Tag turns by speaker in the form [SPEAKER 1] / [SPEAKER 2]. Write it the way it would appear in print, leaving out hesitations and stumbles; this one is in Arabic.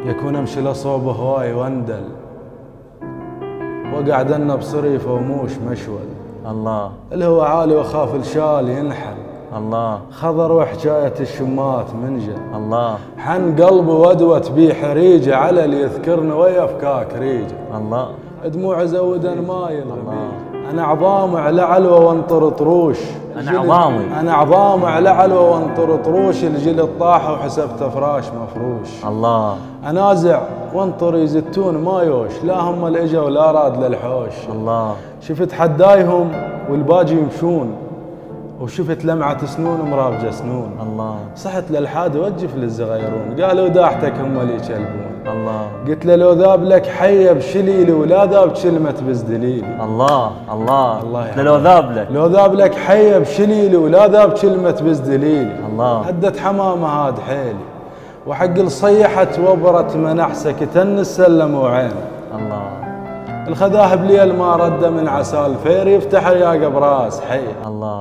[SPEAKER 1] يكون امشي لصوب هواي واندل، وقعد انا بصريفه وموش مشول.
[SPEAKER 2] الله.
[SPEAKER 1] الهوى عالي واخاف الشال ينحل.
[SPEAKER 2] الله.
[SPEAKER 1] خضر وحجاية الشمات منجل.
[SPEAKER 2] الله.
[SPEAKER 1] حن قلبي ودوة بيح ريجه، على اللي يذكرني ويا فكاك ريجه.
[SPEAKER 2] الله.
[SPEAKER 1] دموع زودا ما ينغمي. انا عظامي على علوه وانطر طروش. انا عظامي على علوه وانطر طروش، الجلد طاح وحسبته فراش مفروش.
[SPEAKER 2] الله.
[SPEAKER 1] انازع وانطر يزتون ما يوش، لا هم الاجا ولا راد للحوش.
[SPEAKER 2] الله.
[SPEAKER 1] شفت حدايهم والباجي يمشون، وشفت لمعة سنون مرابجة سنون.
[SPEAKER 2] الله.
[SPEAKER 1] صحت للحاد وجف للزغيرون، قالوا داحتك هم اللي يكلبون.
[SPEAKER 2] الله.
[SPEAKER 1] قلت له لو ذاب لك حيه بشليلي، ولا ذاب كلمة بزدليلي.
[SPEAKER 2] الله. الله.
[SPEAKER 1] الله
[SPEAKER 2] لو ذاب لك،
[SPEAKER 1] لو ذاب لك حيه بشليلي، ولا ذاب كلمة بزدليلي.
[SPEAKER 2] الله.
[SPEAKER 1] هدت حمامة هاد حيلي، وحق الصيحت وبرت منحسك تن السلم وعين.
[SPEAKER 2] الله.
[SPEAKER 1] الخذاه بليل ما رد من عسى الفير، يفتح رياقه براس حي.
[SPEAKER 2] الله.